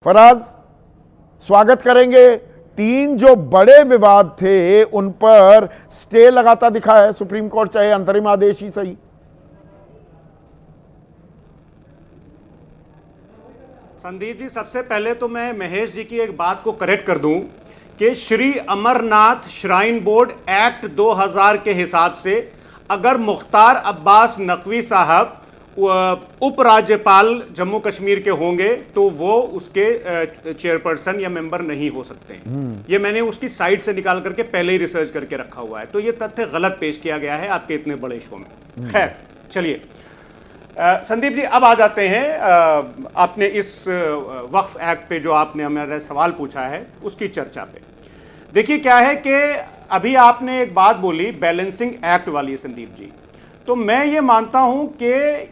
फराज, स्वागत करेंगे। 3 जो बड़े विवाद थे उन पर स्टे लगाता दिखा है सुप्रीम कोर्ट, चाहे अंतरिम आदेश ही सही। संदीप जी, सबसे पहले तो मैं महेश जी की एक बात को करेक्ट कर दूं कि Shri Amarnath shrine board act 2000 के हिसाब से अगर मुख्तार अब्बास नकवी साहब उपराज्यपाल जम्मू कश्मीर के होंगे तो वो उसके चेयरपर्सन या मेंबर नहीं हो सकते। ये मैंने उसकी साइट से निकाल करके पहले ही रिसर्च करके रखा हुआ है, तो ये तथ्य गलत पेश किया गया है आपके इतने बड़े शो में। खैर चलिए संदीप जी, अब आ जाते हैं आपने इस वक्फ एक्ट पे जो आपने हमारा सवाल पूछा है उसकी चर्चा पे। देखिए क्या है कि अभी आपने एक बात बोली बैलेंसिंग एक्ट वाली संदीप जी, तो मैं ये मानता हूं कि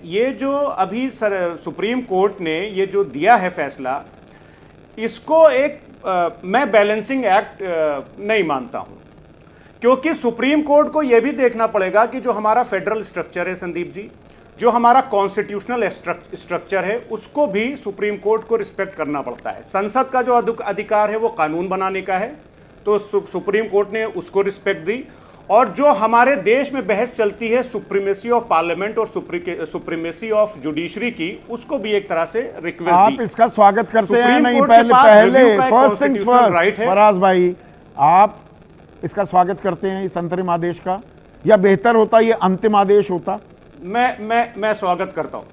ये जो अभी सुप्रीम कोर्ट ने ये जो दिया है फैसला, इसको एक मैं बैलेंसिंग एक्ट नहीं मानता हूं, क्योंकि सुप्रीम कोर्ट को यह भी देखना पड़ेगा कि जो हमारा फेडरल स्ट्रक्चर है संदीप जी, जो हमारा कॉन्स्टिट्यूशनल स्ट्रक्चर है, उसको भी सुप्रीम कोर्ट को रिस्पेक्ट करना पड़ता है। संसद का जो अधिकार है वो कानून बनाने का है, तो सुप्रीम कोर्ट ने उसको रिस्पेक्ट दी। और जो हमारे देश में बहस चलती है सुप्रीमेसी ऑफ पार्लियामेंट और सुप्रीमेसी ऑफ जुडिशरी की, उसको भी एक तरह से रिक्वेस्ट आप इसका स्वागत करते हैं? नहीं, पहले फर्स्ट थिंग्स फर्स्ट, फराज भाई, आप इसका स्वागत करते हैं इस अंतरिम आदेश का, या बेहतर होता ये अंतिम आदेश होता? मैं स्वागत करता हूं।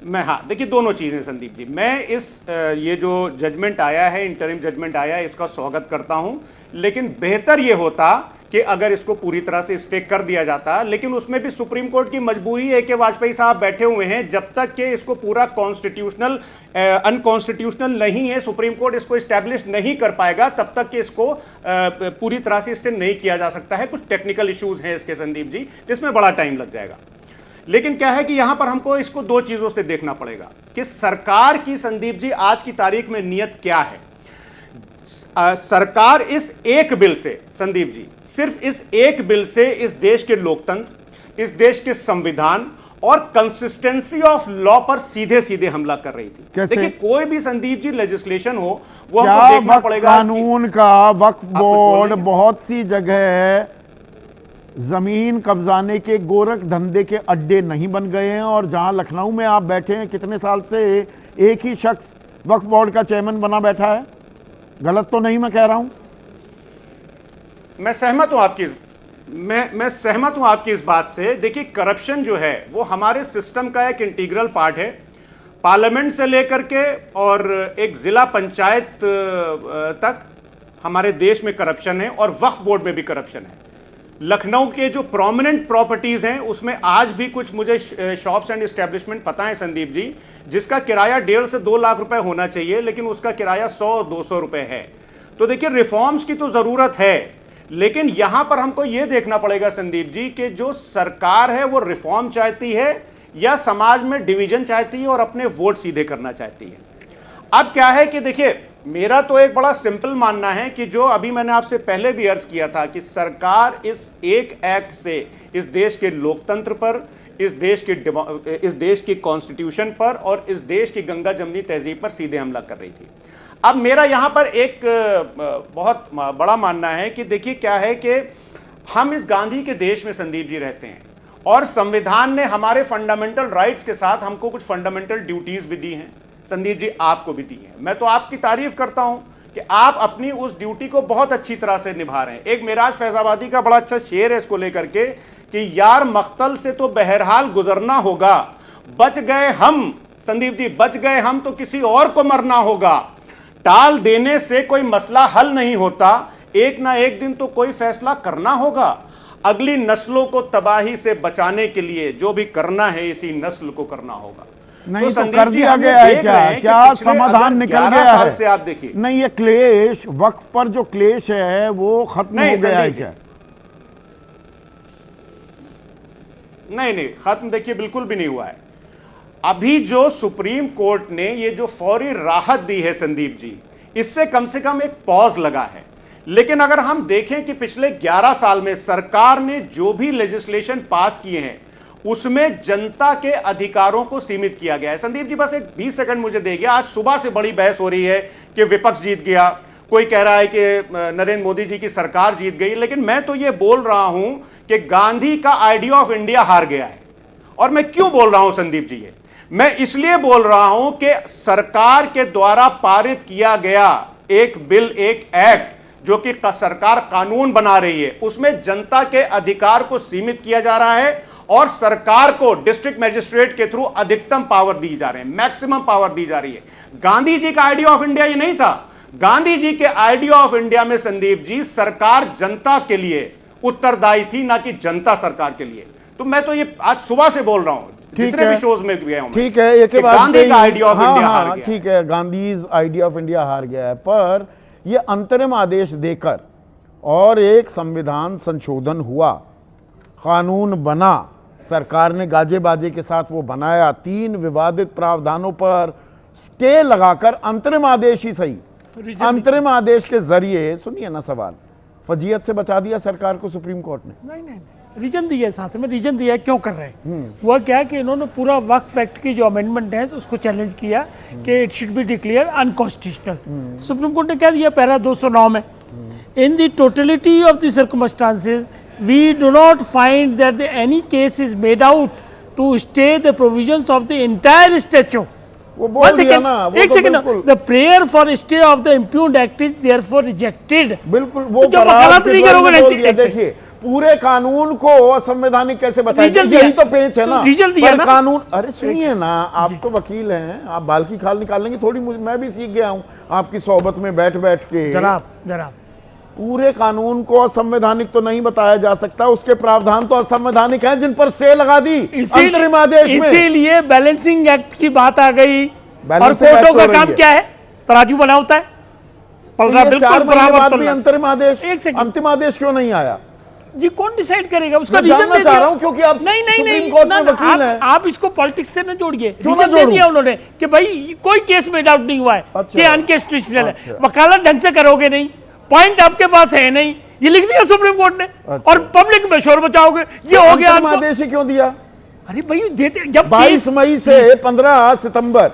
मैं, हाँ देखिए, दोनों चीजें संदीप जी, मैं इस ये जो जजमेंट आया है, इंटरिम जजमेंट आया है, इसका स्वागत करता हूं, लेकिन बेहतर ये होता कि अगर इसको पूरी तरह से स्टे कर दिया जाता। लेकिन उसमें भी सुप्रीम कोर्ट की मजबूरी है कि वाजपेयी साहब बैठे हुए हैं, जब तक कि इसको पूरा कॉन्स्टिट्यूशनल अनकॉन्स्टिट्यूशनल नहीं है, सुप्रीम कोर्ट इसको इस्टेब्लिश नहीं कर पाएगा, तब तक कि इसको पूरी तरह से स्टे नहीं किया जा सकता है। कुछ टेक्निकल इश्यूज हैं इसके संदीप जी, जिसमें बड़ा टाइम लग जाएगा। लेकिन क्या है कि यहां पर हमको इसको 2 चीजों से देखना पड़ेगा कि सरकार की संदीप जी आज की तारीख में नियत क्या है। सरकार इस एक बिल से संदीप जी, सिर्फ इस एक बिल से इस देश के लोकतंत्र, इस देश के संविधान और कंसिस्टेंसी ऑफ लॉ पर सीधे सीधे हमला कर रही थी। देखिए, कोई भी संदीप जी लेजिस्लेशन हो, वो हमको देखना पड़ेगा। कानून का वक्फ बोर्ड बहुत सी जगह जमीन कब्जाने के गोरख धंधे के अड्डे नहीं बन गए हैं, और जहां लखनऊ में आप बैठे हैं कितने साल से एक ही शख्स वक्फ बोर्ड का चेयरमैन बना बैठा है। गलत तो नहीं मैं कह रहा हूं? मैं सहमत हूं आपकी, मैं सहमत हूं आपकी इस बात से। देखिए, करप्शन जो है वो हमारे सिस्टम का एक इंटीग्रल पार्ट है। पार्लियामेंट से लेकर के और एक जिला पंचायत तक हमारे देश में करप्शन है, और वक्फ बोर्ड में भी करप्शन है। लखनऊ के जो प्रोमिनेंट प्रॉपर्टीज हैं उसमें आज भी कुछ मुझे शॉप्स एंड एस्टेब्लिशमेंट पता है संदीप जी, जिसका किराया 1.5 से 2 लाख रुपए होना चाहिए, लेकिन उसका किराया 100-200 रुपए है। तो देखिए, रिफॉर्म्स की तो जरूरत है, लेकिन यहां पर हमको यह देखना पड़ेगा संदीप जी कि जो सरकार है वो रिफॉर्म चाहती है या समाज में डिवीजन चाहती है और अपने वोट सीधे करना चाहती है। अब क्या है कि देखिए, मेरा तो एक बड़ा सिंपल मानना है कि जो अभी मैंने आपसे पहले भी अर्ज किया था कि सरकार इस एक एक्ट से इस देश के लोकतंत्र पर, इस देश की कॉन्स्टिट्यूशन पर और इस देश की गंगा जमनी तहजीब पर सीधे हमला कर रही थी। अब मेरा यहां पर एक बहुत बड़ा मानना है कि देखिए क्या है कि हम इस गांधी के देश में संदीप जी रहते हैं, और संविधान ने हमारे फंडामेंटल राइट्स के साथ हमको कुछ फंडामेंटल ड्यूटीज भी दी हैं संदीप जी, आपको भी दी है। मैं तो आपकी तारीफ करता हूं कि आप अपनी उस ड्यूटी को बहुत अच्छी तरह से निभा रहे हैं। एक मिराज फैजाबादी का बड़ा अच्छा शेर है इसको लेकर के कि यार मख्तल से तो बहरहाल गुजरना होगा, बच गए हम संदीप जी, बच गए हम तो किसी और को मरना होगा। टाल देने से कोई मसला हल नहीं होता, एक ना एक दिन तो कोई फैसला करना होगा। अगली नस्लों को तबाही से बचाने के लिए जो भी करना है इसी नस्ल को करना होगा। नहीं तो कर दिया गया है क्या समाधान निकल गया है? से आप देखिए, नहीं, ये क्लेश, वक्फ पर जो क्लेश है वो खत्म हो गया है क्या? नहीं, खत्म देखिए बिल्कुल भी नहीं हुआ है। अभी जो सुप्रीम कोर्ट ने ये जो फौरी राहत दी है संदीप जी, इससे कम से कम एक पॉज लगा है। लेकिन अगर हम देखें कि पिछले 11 साल में सरकार ने जो भी लेजिस्लेशन पास किए हैं उसमें जनता के अधिकारों को सीमित किया गया है। संदीप जी बस एक 20 सेकंड मुझे देंगे। आज सुबह से बड़ी बहस हो रही है कि विपक्ष जीत गया, कोई कह रहा है कि नरेंद्र मोदी जी की सरकार जीत गई, लेकिन मैं तो ये बोल रहा हूं कि गांधी का आइडिया ऑफ इंडिया हार गया है। और मैं क्यों बोल रहा हूं संदीप जी ये? मैं इसलिए बोल रहा हूं कि सरकार के द्वारा पारित किया गया एक बिल, एक एक्ट जो कि सरकार कानून बना रही है, उसमें जनता के अधिकार को सीमित किया जा रहा है और सरकार को डिस्ट्रिक्ट मजिस्ट्रेट के थ्रू अधिकतम पावर दी जा रहे हैं, मैक्सिमम पावर दी जा रही है। गांधी जी का आइडिया ऑफ इंडिया ये नहीं था। गांधी जी के आइडिया ऑफ इंडिया में संदीप जी सरकार जनता के लिए उत्तरदायी थी, ना कि जनता सरकार के लिए। तो मैं तो ये आज सुबह से बोल रहा हूं, जितने भी शोज में गया हूं, ठीक है, एक गांधी का आइडिया ऑफ इंडिया हार गया। ठीक है, गांधी आइडिया ऑफ इंडिया हार गया है, पर ये अंतरिम आदेश देकर और एक संविधान संशोधन हुआ, कानून बना, सरकार ने गाजे बाजे के साथ वो बनाया, 3 विवादित प्रावधानों पर स्टे लगाकर अंतरिम आदेश ही सही, अंतरिम आदेश के जरिए, सुनिए ना सवाल, फजीयत से बचा दिया सरकार को सुप्रीम कोर्ट ने। नहीं, रीजन दिया, साथ में रीजन दिया क्यों कर रहे हैं। हुआ क्या कि इन्होंने पूरा वक्फ एक्ट की जो अमेंडमेंट है उसको चैलेंज किया कि it should be declare unconstitutional. Supreme court ने क्या दिया पैरा 209 में, in the totality of the circumstances we do not find that any case is made out to stay the provisions of the entire statute. वो बोल दिया ना, वो एक तो सेकंड, बिल्कुल। The prayer for stay of the impugned act is therefore rejected. बिल्कुल, वो तो जब वकालत नहीं करोगे, देखिए पूरे कानून को असंवैधानिक कैसे बताएंगे, यही तो पेच है ना। रीजन दिया ना कानून, अरे सुनिए ना, आप तो वकील हैं, आप बाल की खाल निकाल लेंगे थोड़ी, मैं भी सीख गया हूं आपकी सोहबत में बैठ बैठ के। जनाब पूरे कानून को असंवैधानिक तो नहीं बताया जा सकता, उसके प्रावधान तो असंवैधानिक हैं जिन पर स्टे लगा दी अंतरिम आदेश में। इसीलिए बैलेंसिंग एक्ट की बात आ गई। और बैलेंसिंग कोर्टों एक्ट का हो काम रही है। क्या है, तराजू बना होता है, पल रहा बिल्कुल 4 महीने बराबर बाद तो भी अंतरिम आदेश, एक सेकंड, अंतिम आदेश क्यों नहीं आया? ये कौन डिसाइड करेगा? उसका मैं रीजन जानना दे चाह दिया। रहा हूं, क्योंकि आप नहीं सुप्रीम कोर्ट में वकील हैं। आप इसको पॉलिटिक्स से न जोड़िए। क्यों ना रीजन दे जोड़ूं? दिया उन्होंने कि भाई कोई केस में डाउट नहीं हुआ है कि अनकॉन्स्टिट्यूशनल है। अच्छा। वकालत ढंग से करोगे नहीं, पॉइंट आपके पास है नहीं, ये लिख दिया सुप्रीम कोर्ट ने। अच्छा। और पब्लिक में शोर बचाओगे, ये हो गया अंतरिम आपको। आदेश ही क्यों दिया? अरे भाई देते, जब 22 मई से 15 सितंबर।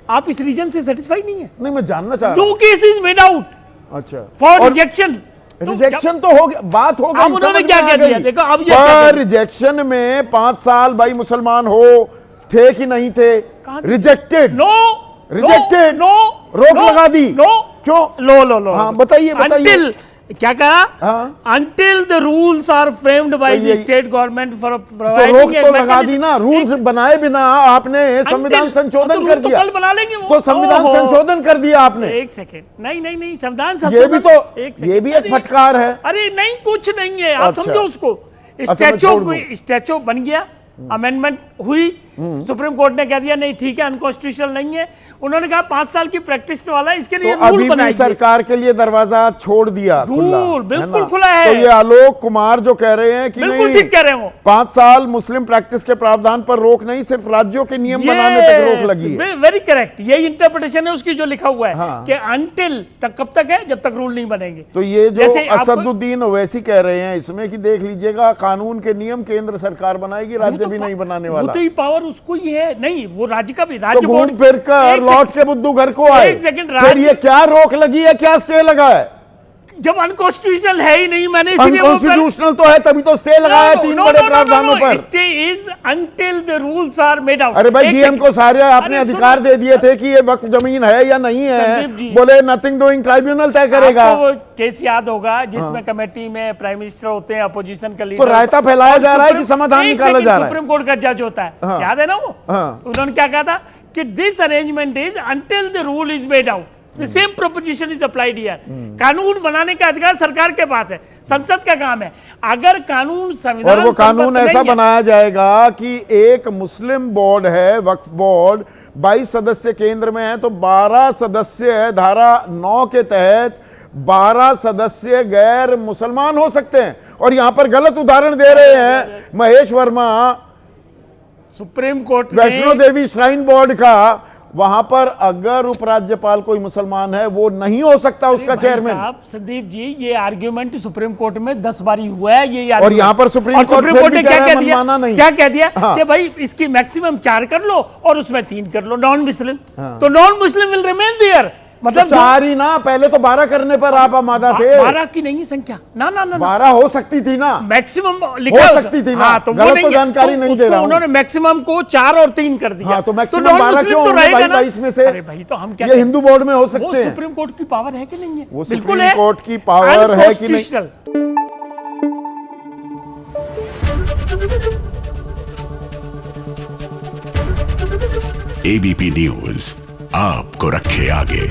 आप इस रीजन से सेटिस्फाई नहीं है। नहीं, मैं जानना चाह रहा no case is made out हूं। अच्छा, फॉर और रिजेक्शन। रिजेक्शन तो हो गया, बात हो गई। अब उन्होंने क्या कह दिया, देखो अब ये पर रिजेक्शन में 5 साल भाई मुसलमान हो थे कि नहीं थे, रिजेक्टेड, नो रिजेक्टेड, नो रोक लगा दी। नो क्यों? लो हाँ, बताइए अंटिल क्या कहा, हाँ? Until the rules are framed by the state government for तो रोक प्रोवाइडिंग तो लगा दी ना, रूल्स बनाए बिना आपने संविधान संशोधन कर दिया। कल बना लेंगे वो, तो संविधान संशोधन कर दिया आपने। एक सेकेंड, नहीं संविधान ये भी तो, संशोधन, ये भी एक फटकार है। अरे नहीं, कुछ नहीं है, आप अच्छा। समझो उसको। स्टैच्यू बन गया, अमेंडमेंट हुई, सुप्रीम कोर्ट ने कह दिया नहीं ठीक है, अनकॉन्स्टिट्यूशनल नहीं है। उन्होंने कहा 5 साल की प्रैक्टिस वाला, इसके लिए तो रूल अभी भी सरकार के लिए दरवाजा छोड़ दिया, रूल बिल्कुल ना? खुला है। तो ये आलोक कुमार जो कह रहे हैं कि बिल्कुल नहीं, ठीक कह रहे हो, 5 साल मुस्लिम प्रैक्टिस के प्रावधान पर रोक नहीं, सिर्फ राज्यों के नियम बनाने तक रोक लगी है। वेरी करेक्ट, यही इंटरप्रिटेशन है उसकी जो लिखा हुआ है। हाँ। कि अनटिल तक, कब तक है, जब तक रूल नहीं बनेंगे। तो ये जो जैसे आपको- असदुद्दीन ओवैसी कह रहे हैं इसमें कि देख लीजिएगा, कानून के नियम केंद्र सरकार बनाएगी, राज्य भी नहीं बनाने वाला। वो तो ही पावर उसको ही है, नहीं वो राज्य का भी, तो राज्य घूम फिर कर लौट के बुद्धू घर को आए। एक सेकंड, फिर ये क्या रोक लगी है, क्या स्टे लगा है? जब अनकॉन्स्टिट्यूशनल है ही नहीं, मैंने इसलिए वो अनकॉन्स्टिट्यूशनल तो है, तभी तो स्टे लगाया 3 बड़े प्रावधानों पर। Stay is until the rules are made out. अरे भाई, डीएम को सारे आपने अधिकार दे दिए थे कि ये वक्त जमीन है या नहीं है, संदीप जी, बोले नथिंग डूइंग, ट्राइब्यूनल तय करेगा। आपको वो केस याद होगा जिसमें कमेटी में प्राइम मिनिस्टर होते हैं, अपोजिशन का लीडर, तो रायता फैलाया जा रहा है कि समाधान निकाला जा रहा है। सुप्रीम कोर्ट का जज होता है, हाँ। याद है ना वो? हाँ। उन्होंने क्या कहा था कि this arrangement is until the rule is made out, the same proposition is applied here. कानून बनाने का अधिकार सरकार के पास है, संसद का काम है। अगर कानून संविधान और वो कानून सम्मत ऐसा नहीं है, बनाया जाएगा कि एक मुस्लिम बोर्ड है, वक्फ बोर्ड, 22 सदस्य केंद्र में है, तो 12 सदस्य धारा 9 के तहत 12 सदस्य गैर मुसलमान हो सकते हैं। और यहां पर गलत उदाहरण दे रहे हैं Mahesh Verma, supreme court Vaishno Devi shrine board का, वहां पर अगर उपराज्यपाल कोई मुसलमान है वो नहीं हो सकता उसका भाई चेयरमैन। साहब संदीप जी, ये आर्ग्यूमेंट सुप्रीम कोर्ट में 10 बार ही हुआ है ये और यहाँ पर सुप्रीम कोर्ट फिर भी ने कह क्या रहा है कह दिया, मनमाना नहीं। क्या कह दिया हाँ। कि भाई इसकी मैक्सिमम 4 कर लो और उसमें 3 कर लो नॉन मुस्लिम, हाँ। तो non Muslim will remain there. मतलब 4 ही ना, पहले तो 12 करने पर आप आमादा थे। 12 की नहीं संख्या, ना ना ना 12 हो सकती थी ना, मैक्सिमम लिखा है सकती थी ना। हाँ, तो वो गलत नहीं तो है। जानकारी तो नहीं उसको दे रहा हूं। उन्होंने मैक्सिमम को 4 और 3 कर दिया। हाँ, तो मैक्सिमम नॉन 12 मुस्लिम क्यों तो होंगे रहेगा भाई ना। 22 में से? अरे भाई तो हम क्या ये हिंदू बोर्ड में हो वो सकते हैं। सुप्रीम कोर्ट की पावर है कि नहीं है? वो बिल्कुल सुप्रीम है। कोर्ट की पावर है कि नहीं? Unconstitutional। एबीपी न्यूज आपको रखे आगे।